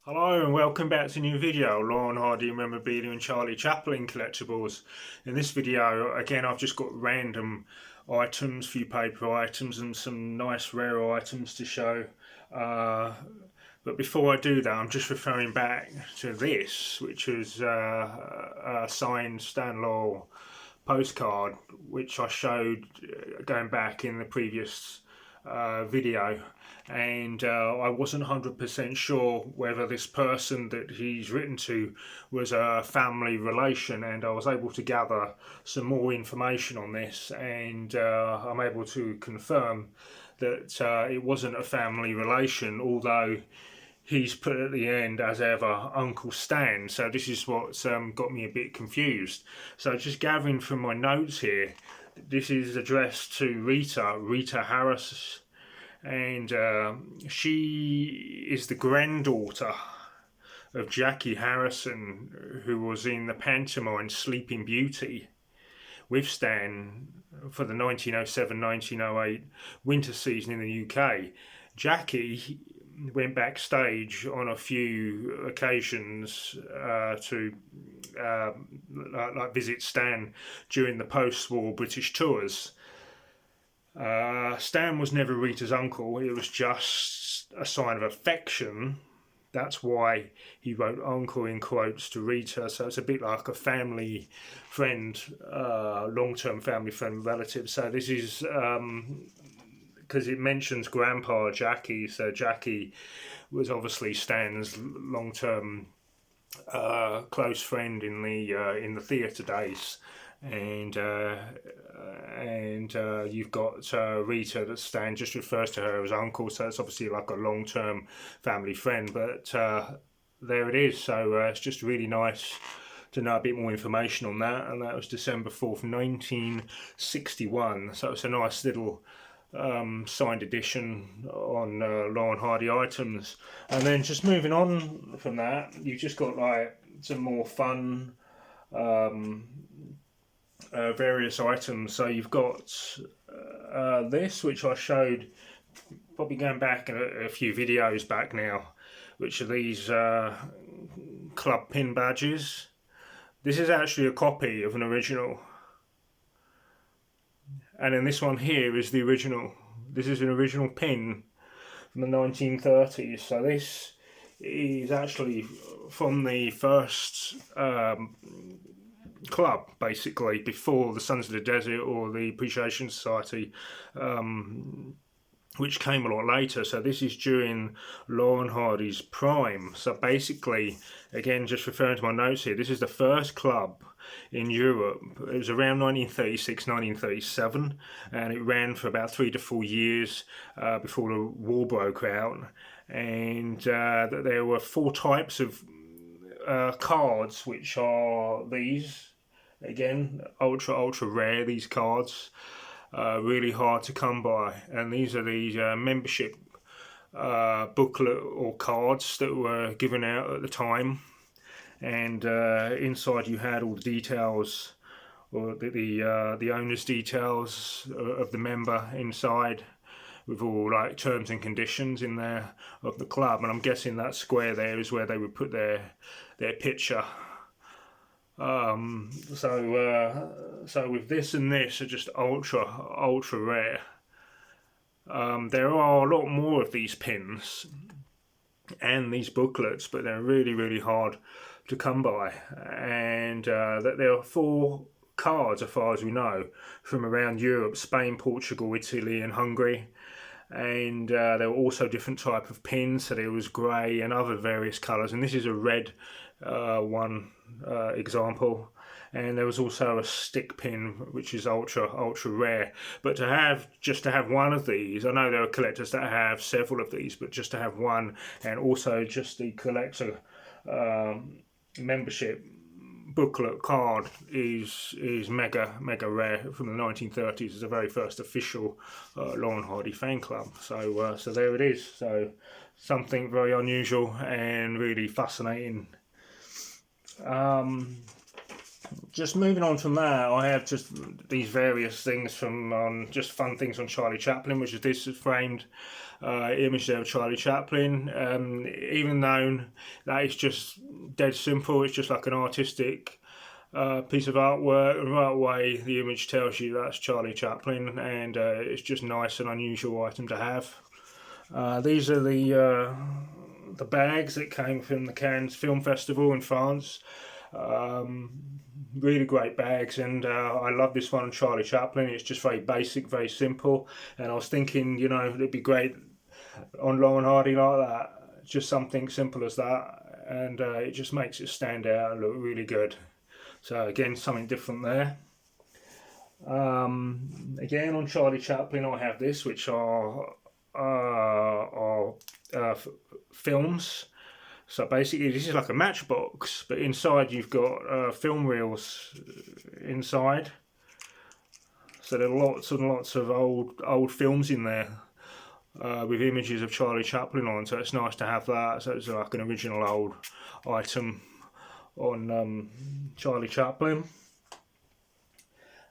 Hello and welcome back to a new video, Laurel Hardy Memorabilia and Charlie Chaplin collectibles. In this video, again, I've just got random items, few paper items and some nice rare items to show. But before I do that, I'm just referring back to this, which is a signed Stan Laurel postcard, which I showed going back in the previous video, and I wasn't 100% sure whether this person that he's written to was a family relation, and I was able to gather some more information on this, and I'm able to confirm that it wasn't a family relation, although he's put at the end, as ever, Uncle Stan. So this is what's got me a bit confused. So just gathering from my notes here, this is addressed to Rita Harris, and she is the granddaughter of Jackie Harrison, who was in the pantomime Sleeping Beauty with Stan for the 1907-1908 winter season in the UK. Jackie went backstage on a few occasions to visit Stan during the post-war British tours. Stan was never Rita's uncle. It was just a sign of affection. That's why he wrote uncle in quotes to Rita. So it's a bit like a family friend, long-term family friend relative. So this is because it mentions Grandpa Jackie, so Jackie was obviously Stan's long-term close friend in the theatre days, and you've got Rita that Stan just refers to her as uncle, so it's obviously like a long-term family friend. But there it is. So it's just really nice to know a bit more information on that, and that was December 4th, 1961. So it's a nice little signed edition on Laurel Hardy items. And then just moving on from that, you've just got like some more fun various items. So you've got this, which I showed probably going back a few videos back now, which are these club pin badges. This is actually a copy of an original. And then this one here is the original. This is an original pin from the 1930s. So this is actually from the first club, basically, before the Sons of the Desert or the Appreciation Society, which came a lot later. So this is during Laurel Hardy's prime. So basically, again, just referring to my notes here, this is the first club in Europe. It was around 1936, 1937, and it ran for about 3 to 4 years before the war broke out. And there were 4 types of cards, which are these. Again, ultra rare, these cards. Really hard to come by, and these are the membership booklet or cards that were given out at the time, and inside you had all the details, or the owner's details of the member inside, with all like terms and conditions in there of the club. And I'm guessing that square there is where they would put their picture. So with this and this are just ultra rare. There are a lot more of these pins and these booklets, but they're really hard to come by. And that there are 4 cards, as far as we know, from around Europe: Spain, Portugal, Italy and Hungary. And there were also different type of pins, so there was grey and other various colours, and this is a red one example. And there was also a stick pin, which is ultra rare. But just to have one of these, I know there are collectors that have several of these, but just to have one, and also just the collector membership booklet card is mega rare, from the 1930s. It's the very first official Laurel Hardy fan club. So there it is. So something very unusual and really fascinating. Just moving on from that, I have just these various things from just fun things on Charlie Chaplin, which is this framed image there of Charlie Chaplin. Even though that is just dead simple, it's just like an artistic piece of artwork. And right away, the image tells you that's Charlie Chaplin, and it's just nice and unusual item to have. These are the bags that came from the Cannes Film Festival in France. Really great bags, and I love this one on Charlie Chaplin. It's just very basic, very simple, and I was thinking, you know, it'd be great on Laurel and Hardy like that, just something simple as that, and it just makes it stand out and look really good. So again, something different there. Again on Charlie Chaplin, I have this, which are films. So basically, this is like a Matchbox, but inside you've got film reels inside. So there are lots and lots of old films in there with images of Charlie Chaplin on. So it's nice to have that. So it's like an original old item on Charlie Chaplin.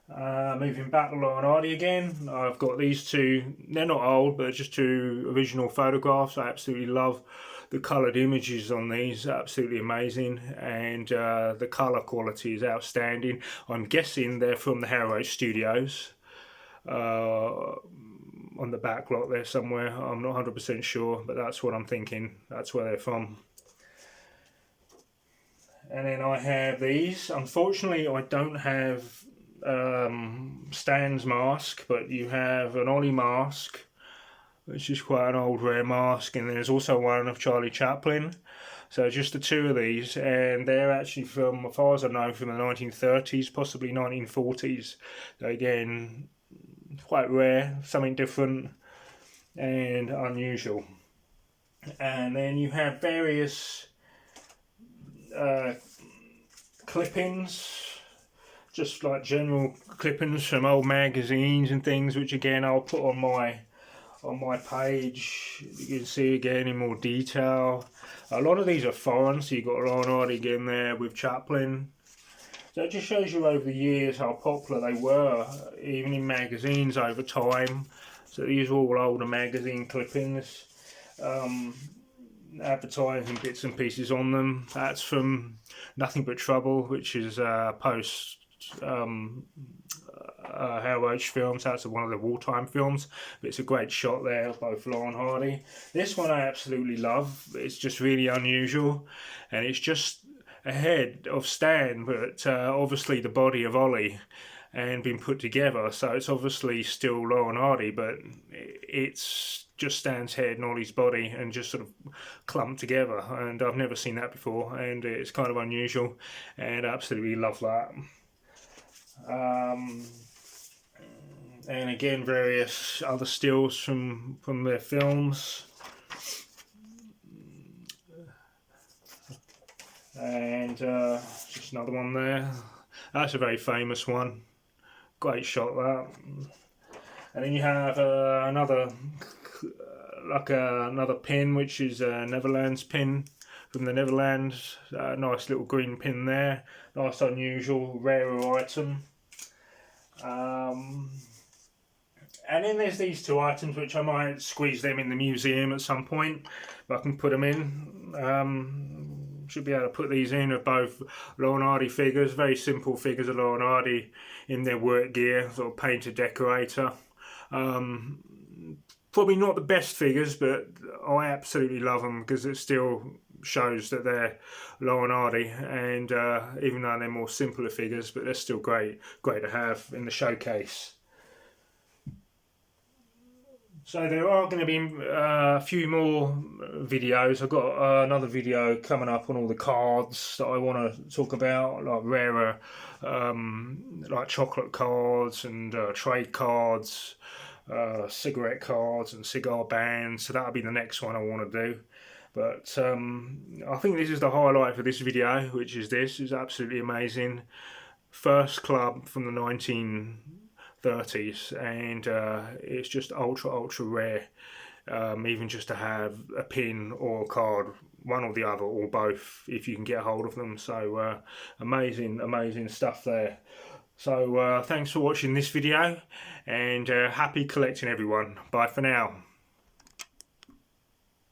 Moving back to Laurel and Hardy again, I've got these two. They're not old, but just two original photographs. I absolutely love the coloured images on these, absolutely amazing, and the colour quality is outstanding. I'm guessing they're from the Harrow Studios. On the back lot there somewhere, I'm not 100% sure, but that's what I'm thinking. That's where they're from. And then I have these. Unfortunately, I don't have Stan's mask, but you have an Ollie mask, which is quite an old rare mask, and there's also one of Charlie Chaplin. So just the two of these, and they're actually from, as far as I know, from the 1930s, possibly 1940s. So again, quite rare, something different and unusual. And then you have various clippings, just like general clippings from old magazines and things, which again I'll put on my page. You can see again in more detail. A lot of these are foreign, so you've got Laurel and Hardy again there with Chaplin. So it just shows you over the years how popular they were, even in magazines over time. So these are all older magazine clippings, advertising bits and pieces on them. That's from Nothing But Trouble, which is post Harrow films. That's one of the wartime films, but it's a great shot there, both Laurel and Hardy. This one I absolutely love. It's just really unusual, and it's just a head of Stan, but obviously the body of Ollie, and been put together. So it's obviously still Laurel and Hardy, but it's just Stan's head and Ollie's body, and just sort of clumped together. And I've never seen that before, and it's kind of unusual, and I absolutely love that. And again, various other stills from their films. And just another one there. That's a very famous one. Great shot, that. And then you have another pin, which is a Netherlands pin from the Netherlands. Nice little green pin there. Nice, unusual, rarer item. And then there's these two items, which I might squeeze them in the museum at some point, if I can put them in. Should be able to put these in of both Laurel and Hardy figures, very simple figures of Laurel and Hardy in their work gear, sort of painter decorator. Probably not the best figures, but I absolutely love them because it still shows that they're Laurel and Hardy, and even though they're more simpler figures, but they're still great to have in the showcase. So there are going to be a few more videos. I've got another video coming up on all the cards that I want to talk about, like rarer, like chocolate cards and trade cards, cigarette cards and cigar bands. So that'll be the next one I want to do. But I think this is the highlight for this video, which is this. It's absolutely amazing. First club from the 1930s, and it's just ultra rare even just to have a pin or a card, one or the other, or both, if you can get a hold of them. So amazing stuff there. So thanks for watching this video, and happy collecting, everyone. Bye for now.